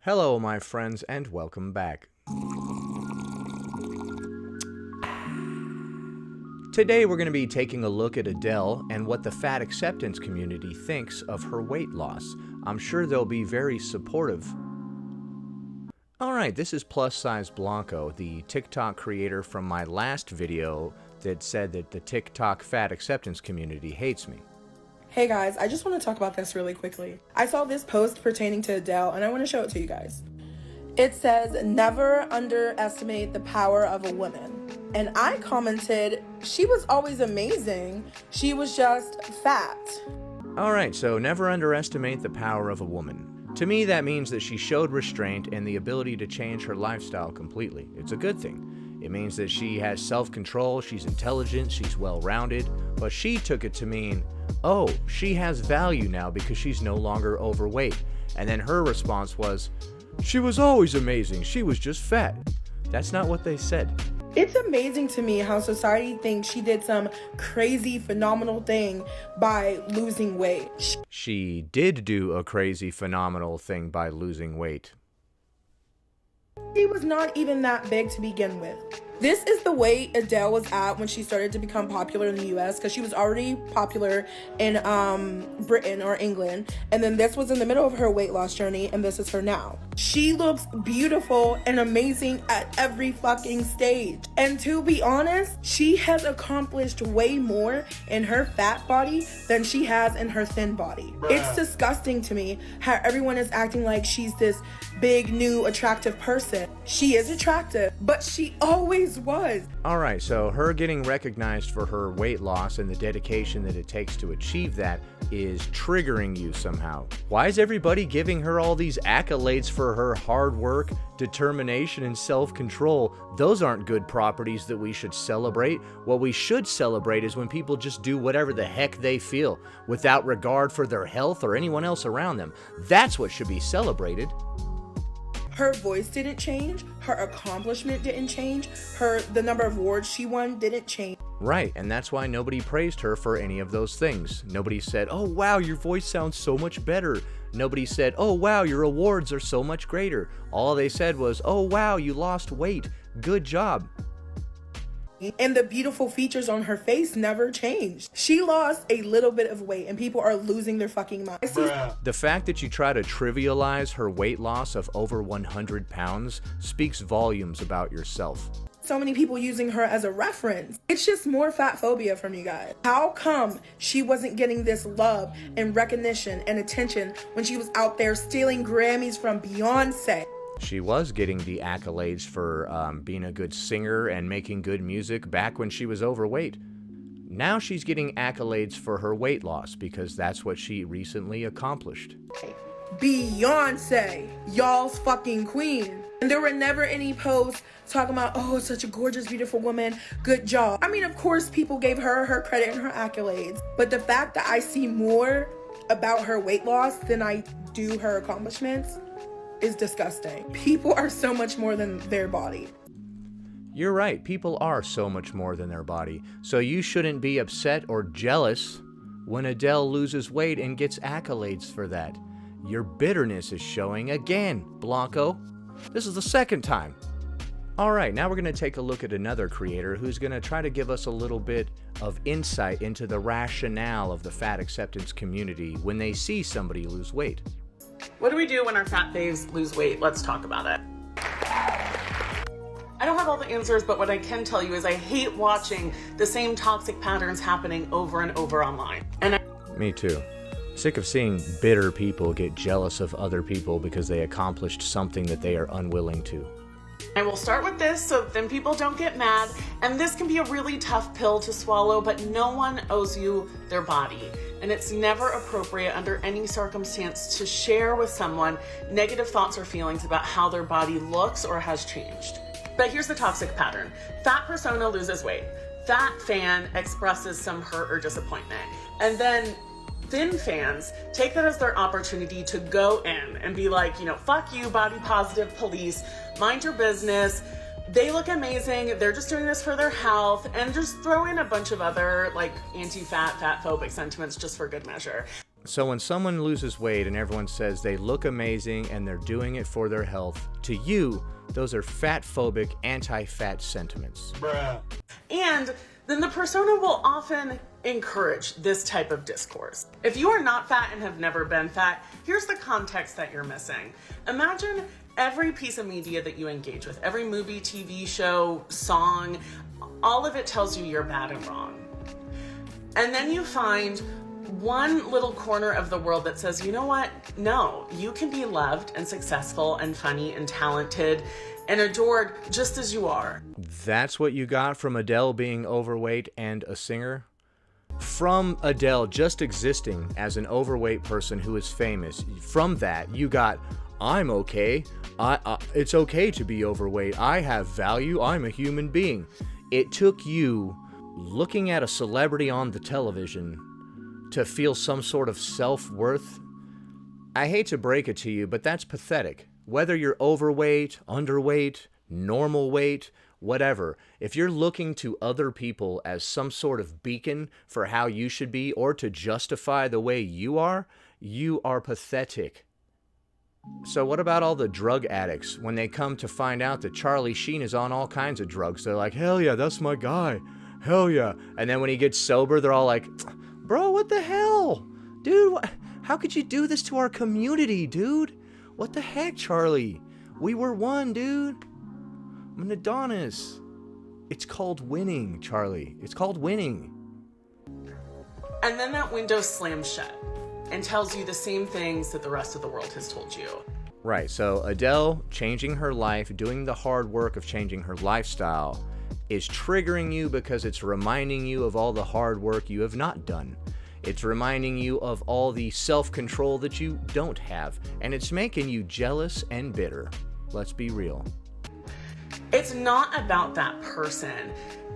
Hello, my friends, and welcome back. Today we're going to be taking a look at Adele and what the fat acceptance community thinks of her weight loss. I'm sure they'll be very supportive. Alright, this is Plus Size Blanco, the TikTok creator from my last video that said that the TikTok fat acceptance community hates me. Hey guys, I just want to talk about this really quickly. I saw this post pertaining to Adele and I want to show it to you guys. It says, never underestimate the power of a woman. And I commented, she was always amazing. She was just fat. Alright, so never underestimate the power of a woman. To me, that means that she showed restraint and the ability to change her lifestyle completely. It's a good thing. It means that she has self-control, she's intelligent, she's well-rounded, but she took it to mean, oh, she has value now because she's no longer overweight. And then her response was, she was always amazing, she was just fat. That's not what they said. It's amazing to me how society thinks she did some crazy, phenomenal thing by losing weight. She did do a crazy, phenomenal thing by losing weight. She was not even that big to begin with. This is the weight Adele was at when she started to become popular in the US, because she was already popular in Britain or England, and then this was in the middle of her weight loss journey, and this is her now. She looks beautiful and amazing at every fucking stage. And to be honest, she has accomplished way more in her fat body than she has in her thin body. It's disgusting to me how everyone is acting like she's this big, new, attractive person. She is attractive, but she always was. Alright, so her getting recognized for her weight loss and the dedication that it takes to achieve that is triggering you somehow. Why is everybody giving her all these accolades for her hard work, determination, and self-control? Those aren't good properties that we should celebrate. What we should celebrate is when people just do whatever the heck they feel without regard for their health or anyone else around them. That's what should be celebrated. Her voice didn't change, her accomplishment didn't change, the number of awards she won didn't change. Right, and that's why nobody praised her for any of those things. Nobody said, oh wow, your voice sounds so much better. Nobody said, oh wow, your awards are so much greater. All they said was, oh wow, you lost weight. Good job. And the beautiful features on her face never changed. She lost a little bit of weight and people are losing their fucking minds. The fact that you try to trivialize her weight loss of over 100 pounds speaks volumes about yourself. So many people using her as a reference. It's just more fat phobia from you guys. How come she wasn't getting this love and recognition and attention when she was out there stealing Grammys from Beyonce? She was getting the accolades for being a good singer and making good music back when she was overweight. Now she's getting accolades for her weight loss because that's what she recently accomplished. Beyonce, y'all's fucking queen. And there were never any posts talking about, oh, such a gorgeous, beautiful woman, good job. I mean, of course, people gave her her credit and her accolades. But the fact that I see more about her weight loss than I do her accomplishments is disgusting. People are so much more than their body. You're right, people are so much more than their body. So you shouldn't be upset or jealous when Adele loses weight and gets accolades for that. Your bitterness is showing again, Blanco. This is the second time. Alright, now we're going to take a look at another creator who's going to try to give us a little bit of insight into the rationale of the fat acceptance community when they see somebody lose weight. What do we do when our fat faves lose weight? Let's talk about it. I don't have all the answers, but what I can tell you is I hate watching the same toxic patterns happening over and over online. Me too. Sick of seeing bitter people get jealous of other people because they accomplished something that they are unwilling to. I will start with this so then people don't get mad, and this can be a really tough pill to swallow, but no one owes you their body. And it's never appropriate under any circumstance to share with someone negative thoughts or feelings about how their body looks or has changed. But here's the toxic pattern. Fat persona loses weight. Fat fan expresses some hurt or disappointment. And then thin fans take that as their opportunity to go in and be like, fuck you, body positive police, mind your business. They look amazing. They're just doing this for their health, and just throw in a bunch of other like anti-fat, fat phobic sentiments just for good measure. So when someone loses weight and everyone says they look amazing and they're doing it for their health, to you, those are fat-phobic, anti-fat sentiments. Bruh. And then the persona will often encourage this type of discourse. If you are not fat and have never been fat, here's the context that you're missing. Imagine every piece of media that you engage with, every movie, TV show, song, all of it tells you you're bad and wrong. And then you find one little corner of the world that says, you know what? No, you can be loved and successful and funny and talented and adored just as you are. That's what you got from Adele being overweight and a singer? From Adele just existing as an overweight person who is famous, from that you got, I'm okay. It's okay to be overweight. I have value. I'm a human being. It took you looking at a celebrity on the television to feel some sort of self-worth. I hate to break it to you, but that's pathetic. Whether you're overweight, underweight, normal weight, whatever, if you're looking to other people as some sort of beacon for how you should be or to justify the way you are pathetic. So what about all the drug addicts? When they come to find out that Charlie Sheen is on all kinds of drugs, they're like, hell yeah, that's my guy. Hell yeah. And then when he gets sober, they're all like, bro, what the hell? Dude, how could you do this to our community, dude? What the heck, Charlie? We were one, dude. I'm an Adonis. It's called winning, Charlie. It's called winning. And then that window slams shut and tells you the same things that the rest of the world has told you. Right, so Adele changing her life, doing the hard work of changing her lifestyle, is triggering you because it's reminding you of all the hard work you have not done. It's reminding you of all the self-control that you don't have, and it's making you jealous and bitter. Let's be real. It's not about that person.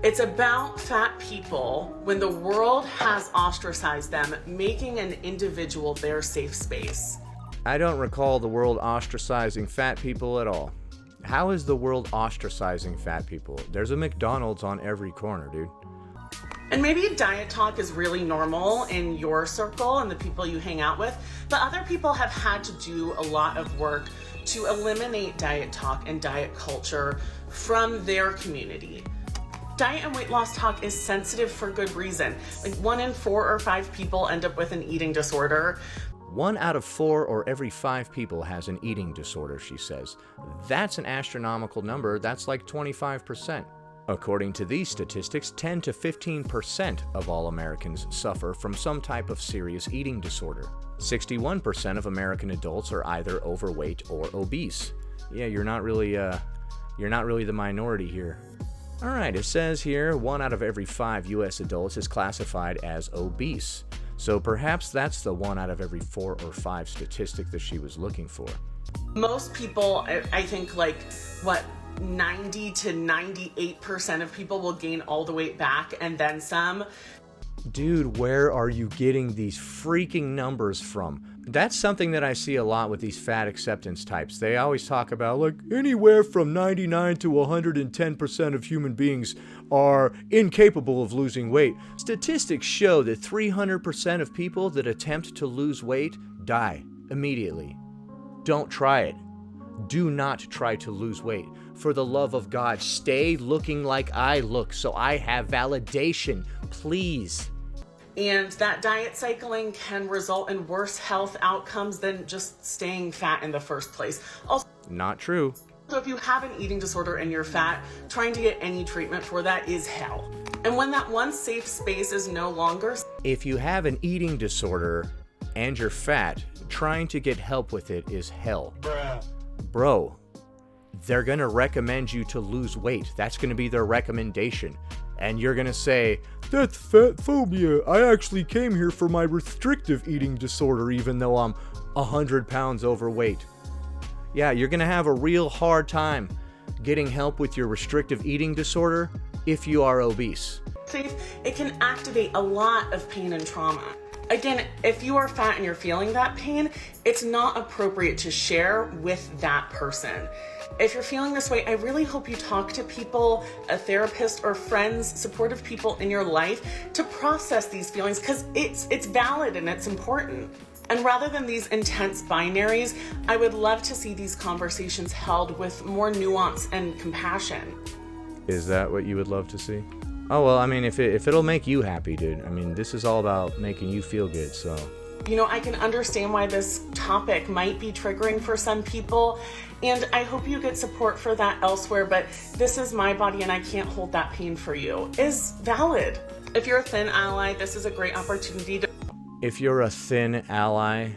It's about fat people when the world has ostracized them, making an individual their safe space. I don't recall the world ostracizing fat people at all. How is the world ostracizing fat people? There's a McDonald's on every corner, dude. And maybe diet talk is really normal in your circle and the people you hang out with, but other people have had to do a lot of work to eliminate diet talk and diet culture from their community. Diet and weight loss talk is sensitive for good reason. Like 1 in 4 or 5 people end up with an eating disorder. 1 out of 4 or every 5 people has an eating disorder, she says. That's an astronomical number. That's like 25%. According to these statistics, 10 to 15% of all Americans suffer from some type of serious eating disorder. 61% of American adults are either overweight or obese. Yeah, you're not really the minority here. All right, it says here 1 out of every 5 U.S. adults is classified as obese. So perhaps that's the 1 out of every 4 or 5 statistic that she was looking for. Most people, I think 90 to 98% of people will gain all the weight back and then some. Dude, where are you getting these freaking numbers from? That's something that I see a lot with these fat acceptance types. They always talk about anywhere from 99 to 110% of human beings are incapable of losing weight. Statistics show that 300% of people that attempt to lose weight die immediately. Don't try it. Do not try to lose weight. For the love of God, stay looking like I look so I have validation, please. And that diet cycling can result in worse health outcomes than just staying fat in the first place. Also, not true. So if you have an eating disorder and you're fat, trying to get any treatment for that is hell. And when that one safe space is no longer... If you have an eating disorder and you're fat, trying to get help with it is hell. Bruh. Bro, they're gonna recommend you to lose weight. That's gonna be their recommendation. And you're gonna say, that's fat phobia. I actually came here for my restrictive eating disorder even though I'm 100 pounds overweight. Yeah, you're gonna have a real hard time getting help with your restrictive eating disorder if you are obese. It can activate a lot of pain and trauma. Again, if you are fat and you're feeling that pain, it's not appropriate to share with that person. If you're feeling this way, I really hope you talk to people, a therapist or friends, supportive people in your life to process these feelings, because it's valid and it's important. And rather than these intense binaries, I would love to see these conversations held with more nuance and compassion. Is that what you would love to see? Oh, well, I mean, if it'll make you happy, dude. I mean, this is all about making you feel good, so. You know, I can understand why this topic might be triggering for some people, and I hope you get support for that elsewhere, but this is my body and I can't hold that pain for you is valid. If you're a thin ally, this is a great opportunity to... If you're a thin ally,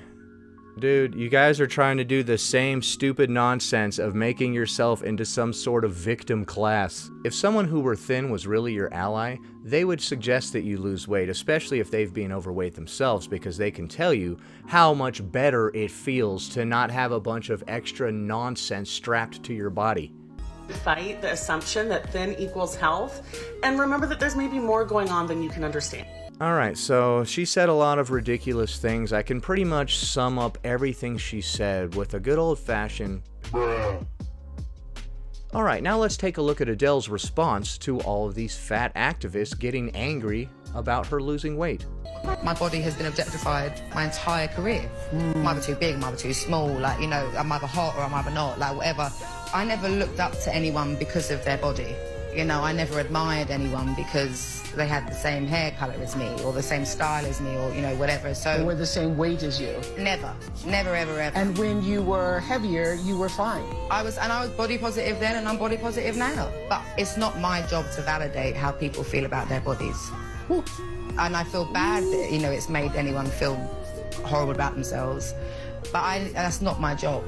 dude, you guys are trying to do the same stupid nonsense of making yourself into some sort of victim class. If someone who were thin was really your ally, they would suggest that you lose weight, especially if they've been overweight themselves, because they can tell you how much better it feels to not have a bunch of extra nonsense strapped to your body. Fight the assumption that thin equals health, and remember that there's maybe more going on than you can understand. Alright, so she said a lot of ridiculous things. I can pretty much sum up everything she said with a good old-fashioned bruh. Alright, now let's take a look at Adele's response to all of these fat activists getting angry about her losing weight. My body has been objectified my entire career. I'm either too big, I'm either too small, like, you know, I'm either hot or I'm either not, like, whatever. I never looked up to anyone because of their body. You know, I never admired anyone because they had the same hair colour as me or the same style as me or, you know, whatever. So Or were the same weight as you? never, never, ever, ever. And when you were heavier, you were fine. I was body positive then and I'm body positive now. But it's not my job to validate how people feel about their bodies. Ooh. And I feel bad that, you know, it's made anyone feel horrible about themselves. But that's not my job.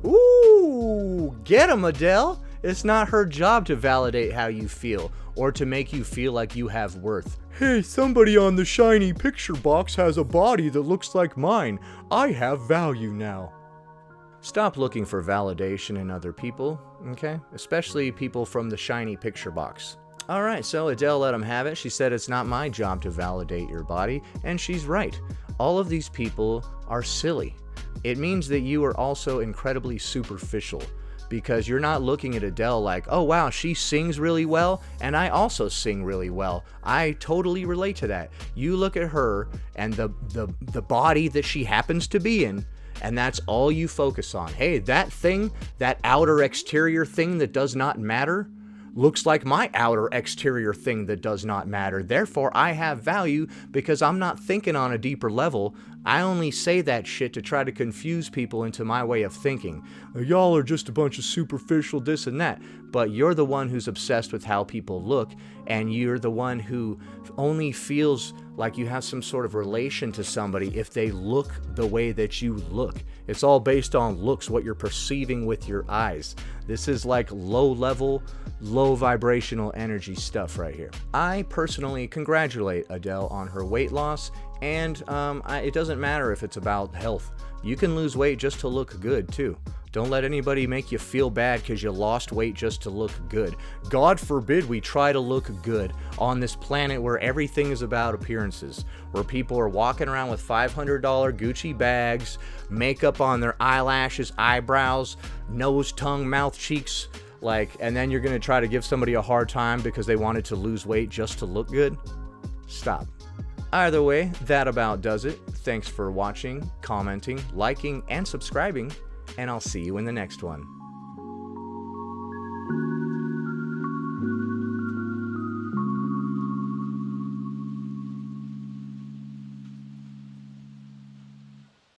Ooh, get 'em, Adele! It's not her job to validate how you feel, or to make you feel like you have worth. Hey, somebody on the shiny picture box has a body that looks like mine. I have value now. Stop looking for validation in other people, okay? Especially people from the shiny picture box. Alright, so Adele let him have it. She said it's not my job to validate your body, and she's right. All of these people are silly. It means that you are also incredibly superficial, because you're not looking at Adele like, oh wow, she sings really well, and I also sing really well. I totally relate to that. You look at her and the body that she happens to be in, and that's all you focus on. Hey, that thing, that outer exterior thing that does not matter, looks like my outer exterior thing that does not matter. Therefore, I have value because I'm not thinking on a deeper level. I only say that shit to try to confuse people into my way of thinking. Y'all are just a bunch of superficial this and that. But you're the one who's obsessed with how people look, and you're the one who only feels like you have some sort of relation to somebody if they look the way that you look. It's all based on looks, what you're perceiving with your eyes. This is like low-level, low vibrational energy stuff right here. I personally congratulate Adele on her weight loss, and it doesn't matter if it's about health. You can lose weight just to look good too. Don't let anybody make you feel bad because you lost weight just to look good. God forbid we try to look good on this planet where everything is about appearances, where people are walking around with $500 Gucci bags, makeup on their eyelashes, eyebrows, nose, tongue, mouth, cheeks, and then you're going to try to give somebody a hard time because they wanted to lose weight just to look good? Stop. Either way, that about does it. Thanks for watching, commenting, liking, and subscribing, and I'll see you in the next one.